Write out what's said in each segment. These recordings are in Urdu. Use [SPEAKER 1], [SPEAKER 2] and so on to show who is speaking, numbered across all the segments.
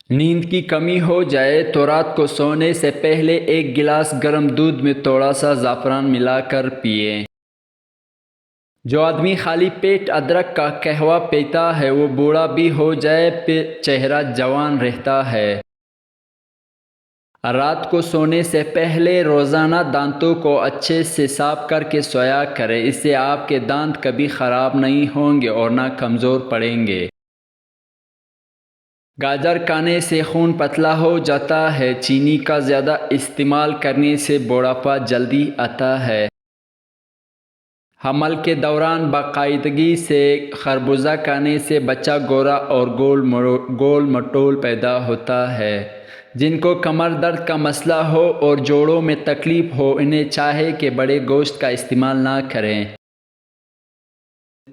[SPEAKER 1] نیند کی کمی ہو جائے تو رات کو سونے سے پہلے ایک گلاس گرم دودھ میں تھوڑا سا زعفران ملا کر پئیں۔ جو آدمی خالی پیٹ ادرک کا قہوہ پیتا ہے وہ بوڑھا بھی ہو جائے پھر چہرہ جوان رہتا ہے۔ رات کو سونے سے پہلے روزانہ دانتوں کو اچھے سے صاف کر کے سویا کریں، اس سے آپ کے دانت کبھی خراب نہیں ہوں گے اور نہ کمزور پڑیں گے۔ گاجر کھانے سے خون پتلا ہو جاتا ہے۔ چینی کا زیادہ استعمال کرنے سے بوڑھاپا جلدی آتا ہے۔ حمل کے دوران باقاعدگی سے خربوزہ کھانے سے بچہ گورا اور گول مٹول پیدا ہوتا ہے۔ جن کو کمر درد کا مسئلہ ہو اور جوڑوں میں تکلیف ہو انہیں چاہے کہ بڑے گوشت کا استعمال نہ کریں۔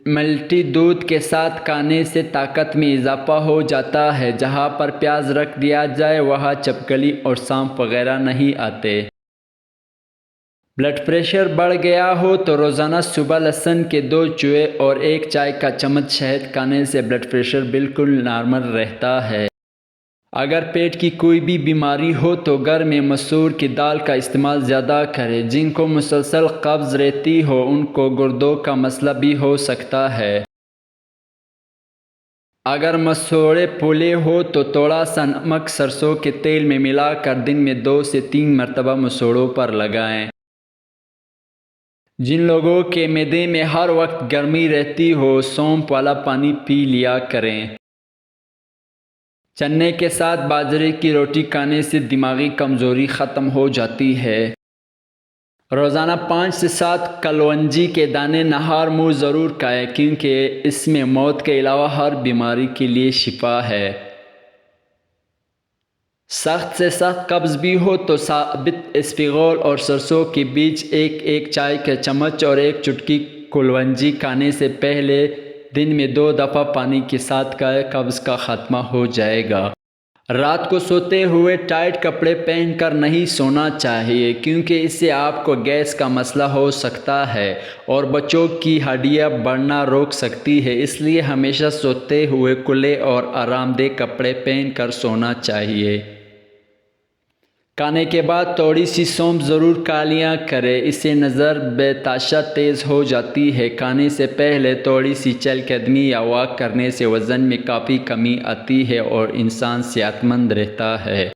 [SPEAKER 1] ملٹی دودھ کے ساتھ کھانے سے طاقت میں اضافہ ہو جاتا ہے۔ جہاں پر پیاز رکھ دیا جائے وہاں چھپکلی اور سانپ وغیرہ نہیں آتے۔ بلڈ پریشر بڑھ گیا ہو تو روزانہ صبح لہسن کے 2 چوئے اور 1 چائے کا چمچ شہد کھانے سے بلڈ پریشر بالکل نارمل رہتا ہے۔ اگر پیٹ کی کوئی بھی بیماری ہو تو گھر میں مسور کی دال کا استعمال زیادہ کریں۔ جن کو مسلسل قبض رہتی ہو ان کو گردوں کا مسئلہ بھی ہو سکتا ہے۔ اگر مسوڑے پھولے ہو تو تھوڑا سا نمک سرسوں کے تیل میں ملا کر دن میں 2 سے 3 مرتبہ مسوڑوں پر لگائیں۔ جن لوگوں کے معدے میں ہر وقت گرمی رہتی ہو سونف والا پانی پی لیا کریں۔ چنے کے ساتھ باجرے کی روٹی کھانے سے دماغی کمزوری ختم ہو جاتی ہے۔ روزانہ 5 سے 7 کلونجی کے دانے نہار منہ ضرور کھائیں کیونکہ اس میں موت کے علاوہ ہر بیماری کے لیے شفا ہے۔ سخت سے سخت قبض بھی ہو تو ثابت اسفغول اور سرسوں کے بیج ایک چائے کا چمچ اور 1 چٹکی کلونجی کھانے سے پہلے دن میں 2 دفعہ پانی کے ساتھ کھائیں، قبض کا خاتمہ ہو جائے گا۔ رات کو سوتے ہوئے ٹائٹ کپڑے پہن کر نہیں سونا چاہیے کیونکہ اس سے آپ کو گیس کا مسئلہ ہو سکتا ہے اور بچوں کی ہڈیاں بڑھنا روک سکتی ہے، اس لیے ہمیشہ سوتے ہوئے کھلے اور آرام دہ کپڑے پہن کر سونا چاہیے۔ کھانے کے بعد تھوڑی سی سونف ضرور کھا لیا کریں، اس سے نظر بےتحاشا تیز ہو جاتی ہے۔ کھانے سے پہلے تھوڑی سی چہل قدمی یا واک کرنے سے وزن میں کافی کمی آتی ہے اور انسان صحت مند رہتا ہے۔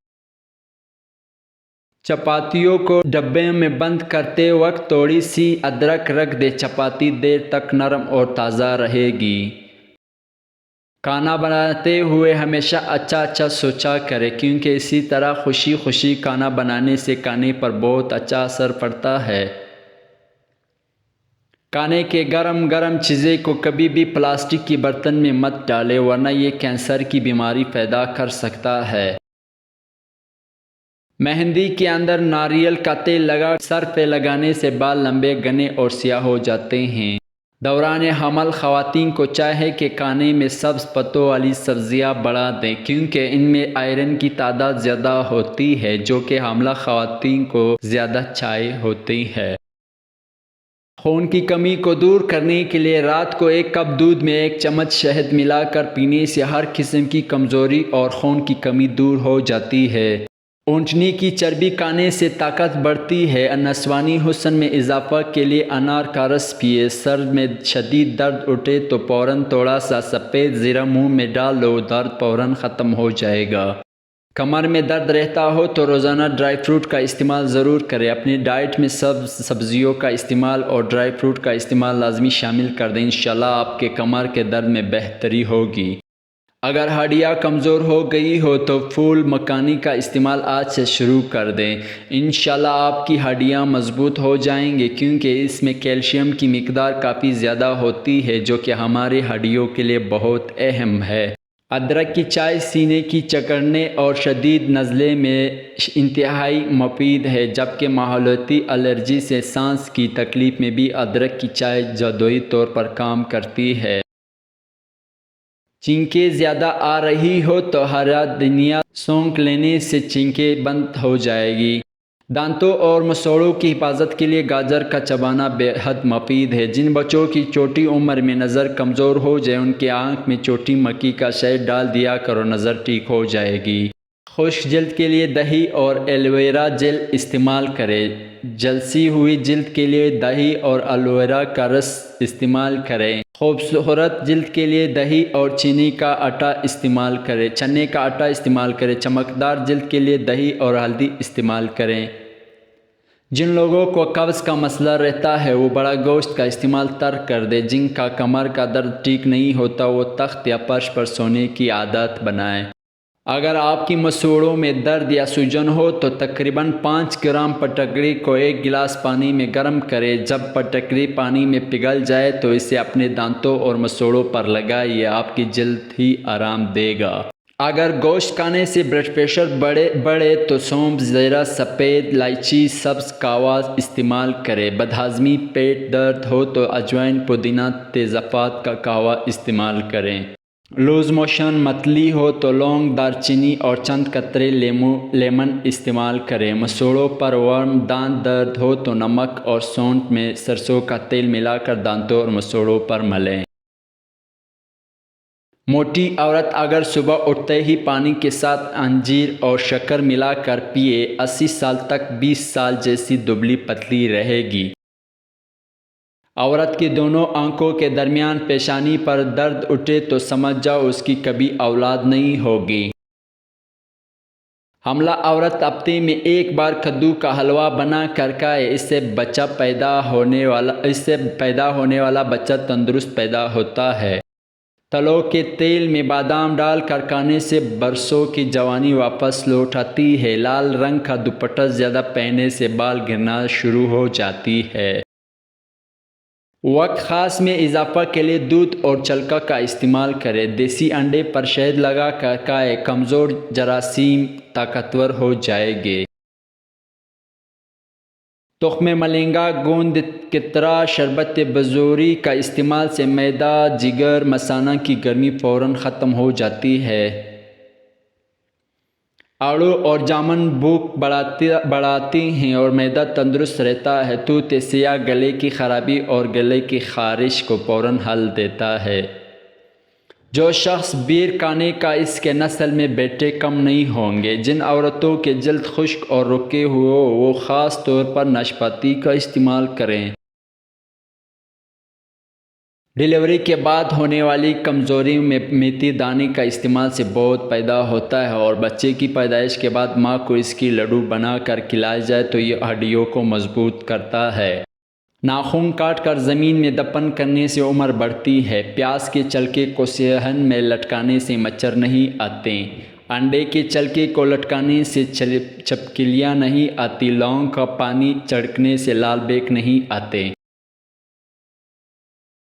[SPEAKER 1] چپاتیوں کو ڈبے میں بند کرتے وقت تھوڑی سی ادرک رکھ دیں، چپاتی دیر تک نرم اور تازہ رہے گی۔ کھانا بناتے ہوئے ہمیشہ اچھا سوچا کریں کیونکہ اسی طرح خوشی کھانا بنانے سے کھانے پر بہت اچھا اثر پڑتا ہے۔ کھانے کے گرم چیزیں کو کبھی بھی پلاسٹک کی برتن میں مت ڈالیں ورنہ یہ کینسر کی بیماری پیدا کر سکتا ہے۔ مہندی کے اندر ناریل کا تیل لگا سر پہ لگانے سے بال لمبے گھنے اور سیاہ ہو جاتے ہیں۔ دوران حمل خواتین کو چاہے کہ کھانے میں سبز پتوں والی سبزیاں بڑھا دیں کیونکہ ان میں آئرن کی تعداد زیادہ ہوتی ہے جو کہ حاملہ خواتین کو زیادہ چاہیے ہوتی ہے۔ خون کی کمی کو دور کرنے کے لیے رات کو 1 کپ دودھ میں 1 چمچ شہد ملا کر پینے سے ہر قسم کی کمزوری اور خون کی کمی دور ہو جاتی ہے۔ اونٹنی کی چربی کھانے سے طاقت بڑھتی ہے۔ نسوانی حسن میں اضافہ کے لیے انار کا رس پیئیں۔ سر میں شدید درد اٹھے تو فوراً تھوڑا سا سفید زیرہ منہ میں ڈال لو، درد فوراً ختم ہو جائے گا۔ کمر میں درد رہتا ہو تو روزانہ ڈرائی فروٹ کا استعمال ضرور کریں۔ اپنی ڈائٹ میں سبزیوں کا استعمال اور ڈرائی فروٹ کا استعمال لازمی شامل کر دیں، انشاءاللہ آپ کے کمر کے درد میں بہتری ہوگی۔ اگر ہڈیاں کمزور ہو گئی ہو تو پھول مکھانی کا استعمال آج سے شروع کر دیں، انشاءاللہ آپ کی ہڈیاں مضبوط ہو جائیں گے کیونکہ اس میں کیلشیم کی مقدار کافی زیادہ ہوتی ہے جو کہ ہماری ہڈیوں کے لیے بہت اہم ہے۔ ادرک کی چائے سینے کی جکڑنے اور شدید نزلے میں انتہائی مفید ہے، جبکہ ماحولیاتی الرجی سے سانس کی تکلیف میں بھی ادرک کی چائے جادوئی طور پر کام کرتی ہے۔ چھینکیں زیادہ آ رہی ہو تو ہرا دھنیا سونکھ لینے سے چھینکیں بند ہو جائے گی۔ دانتوں اور مسوڑوں کی حفاظت کے لیے گاجر کا چبانا بے حد مفید ہے۔ جن بچوں کی چھوٹی عمر میں نظر کمزور ہو جائے ان کے آنکھ میں چھوٹی مکی کا شہد ڈال دیا کرو، نظر ٹھیک ہو جائے گی۔ خشک جلد کے لیے دہی اور ایلوویرا جیل استعمال کریں۔ جلسی ہوئی جلد کے لیے دہی اور ایلوویرا کا رس استعمال کریں۔ خوبصورت جلد کے لیے دہی اور چنے کا آٹا استعمال کریں۔ چمکدار جلد کے لیے دہی اور ہلدی استعمال کریں۔ جن لوگوں کو قبض کا مسئلہ رہتا ہے وہ بڑا گوشت کا استعمال ترک کر دیں۔ جن کا کمر کا درد ٹھیک نہیں ہوتا وہ تخت یا فرش پر سونے کی عادت بنائیں۔ اگر آپ کی مسوڑوں میں درد یا سوجن ہو تو تقریباً 5 گرام پٹکڑی کو 1 گلاس پانی میں گرم کریں۔ جب پٹکڑی پانی میں پگھل جائے تو اسے اپنے دانتوں اور مسوڑوں پر لگائیں، یہ آپ کی جلد ہی آرام دے گا۔ اگر گوشت کھانے سے بلڈ پریشر بڑھے تو سونف، زیرہ، سفید الائچی، سبز قہوہ استعمال کریں۔ بدہضمی، پیٹ درد ہو تو اجوائن، پودینہ، تیزپات کا قہوہ استعمال کریں۔ لوز موشن، متلی ہو تو لونگ، دارچینی اور چند قطرے لیمن استعمال کریں۔ مسوڑوں پر ورم، دانت درد ہو تو نمک اور سونٹ میں سرسوں کا تیل ملا کر دانتوں اور مسوڑوں پر ملیں۔ موٹی عورت اگر صبح اٹھتے ہی پانی کے ساتھ انجیر اور شکر ملا کر پیے، 80 سال تک 20 سال جیسی دبلی پتلی رہے گی۔ عورت کی دونوں آنکھوں کے درمیان پیشانی پر درد اٹھے تو سمجھ جاؤ اس کی کبھی اولاد نہیں ہوگی۔ حاملہ عورت ہفتے میں 1 بار کدو کا حلوہ بنا کر کھائے، اس سے پیدا ہونے والا بچہ تندرست پیدا ہوتا ہے۔ تلوں کے تیل میں بادام ڈال کر کھانے سے برسوں کی جوانی واپس لوٹ آتی ہے۔ لال رنگ کا دوپٹہ زیادہ پہننے سے بال گرنا شروع ہو جاتی ہے۔ وقت خاص میں اضافہ کے لیے دودھ اور چلکا کا استعمال کریں۔ دیسی انڈے پر شہد لگا کر کھائیں، کمزور جراثیم طاقتور ہو جائیں گے۔ تخم ملنگا، گوند کترا، شربت بزوری کا استعمال سے معدہ، جگر، مثانہ کی گرمی فوراً ختم ہو جاتی ہے۔ آڑو اور جامن بھوک بڑھاتی ہیں اور معدہ تندرست رہتا ہے۔ توت سیاہ گلے کی خرابی اور گلے کی خارش کو فوراً حل دیتا ہے۔ جو شخص بیر کھانے کا اس کے نسل میں بیٹے کم نہیں ہوں گے۔ جن عورتوں کے جلد خشک اور رکے ہوئے ہو وہ خاص طور پر ناشپاتی کا استعمال کریں۔ ڈیلیوری کے بعد ہونے والی کمزوری میں میتھی دانے کا استعمال سے بہت پیدا ہوتا ہے، اور بچے کی پیدائش کے بعد ماں کو اس کی لڈو بنا کر کھلایا جائے تو یہ ہڈیوں کو مضبوط کرتا ہے۔ ناخن کاٹ کر زمین میں دفن کرنے سے عمر بڑھتی ہے۔ پیاز کے چھلکے کو صحن میں لٹکانے سے مچھر نہیں آتے۔ انڈے کے چھلکے کو لٹکانے سے چھپکلیاں نہیں آتی۔ لونگ کا پانی چھڑکنے سے لال بیک نہیں آتے۔